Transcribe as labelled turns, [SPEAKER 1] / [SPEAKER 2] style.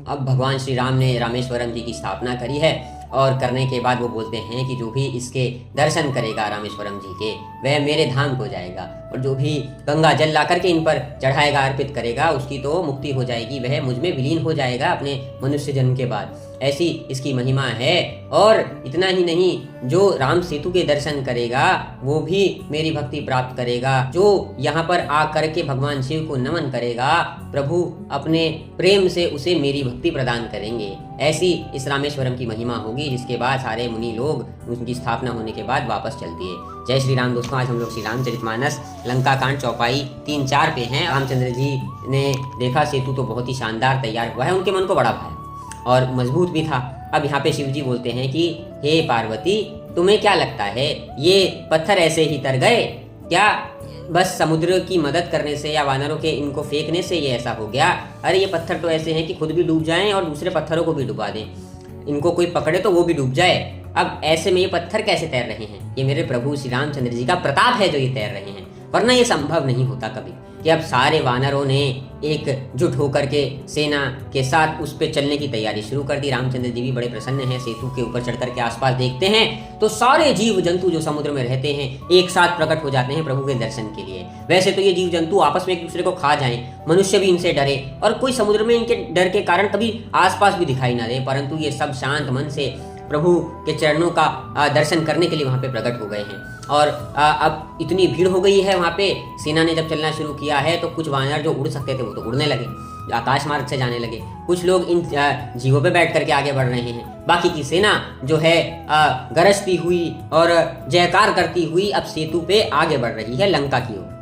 [SPEAKER 1] अब भगवान श्री राम ने रामेश्वरम जी की स्थापना करी है और करने के बाद वो बोलते हैं कि जो भी इसके दर्शन करेगा रामेश्वरम जी के वह मेरे धाम को जाएगा, और जो भी गंगा जल ला करके इन पर चढ़ाएगा, अर्पित करेगा, उसकी तो मुक्ति हो जाएगी, वह मुझ में विलीन हो जाएगा अपने मनुष्य जन्म के बाद। ऐसी इसकी महिमा है। और इतना ही नहीं, जो राम सेतु के दर्शन करेगा वो भी मेरी भक्ति प्राप्त करेगा। जो यहाँ पर आकर के भगवान शिव को नमन करेगा, प्रभु अपने प्रेम से उसे मेरी भक्ति प्रदान करेंगे। ऐसी इस रामेश्वरम की महिमा होगी, जिसके बाद सारे मुनि लोग उनकी स्थापना होने के बाद वापस चल दिए। जय श्री राम दोस्तों, आज हम लोग श्री रामचरितमानस लंका कांड चौपाई 3-4 पे हैं। रामचंद्र जी ने देखा सेतु तो बहुत ही शानदार तैयार हुआ है, उनके मन को बड़ा भाया और मजबूत भी था। अब यहाँ पे शिव जी बोलते हैं कि हे पार्वती, तुम्हें क्या लगता है ये पत्थर ऐसे ही तर गए क्या? बस समुद्र की मदद करने से या वानरों के इनको फेंकने से ये ऐसा हो गया? अरे ये पत्थर तो ऐसे हैं कि खुद भी डूब जाएं और दूसरे पत्थरों को भी डुबा दें, इनको कोई पकड़े तो वो भी डूब जाए। अब ऐसे में ये पत्थर कैसे तैर रहे हैं? ये मेरे प्रभु श्री रामचंद्र जी का प्रताप है जो ये तैर रहे हैं, वरना ये संभव नहीं होता कभी कि अब सारे वानरों ने एकजुट होकर के सेना के साथ उस पे चलने की तैयारी शुरू कर दी। रामचंद्र जी भी बड़े प्रसन्न हैं। सेतु के ऊपर चढ़ करके आसपास देखते हैं तो सारे जीव जंतु जो समुद्र में रहते हैं एक साथ प्रकट हो जाते हैं प्रभु के दर्शन के लिए। वैसे तो ये जीव जंतु आपस में एक दूसरे को खा जाएं, मनुष्य भी इनसे डरे और कोई समुद्र में इनके डर के कारण कभी आसपास भी दिखाई ना दे, परंतु ये सब शांत मन से प्रभु के चरणों का दर्शन करने के लिए वहाँ पे प्रकट हो गए हैं। और अब इतनी भीड़ हो गई है वहाँ पे, सेना ने जब चलना शुरू किया है तो कुछ वानर जो उड़ सकते थे वो तो उड़ने लगे, आकाश मार्ग से जाने लगे। कुछ लोग इन जीवों पे बैठ करके आगे बढ़ रहे हैं। बाकी की सेना जो है गरजती हुई और जयकार करती हुई अब सेतु पे आगे बढ़ रही है लंका की ओर।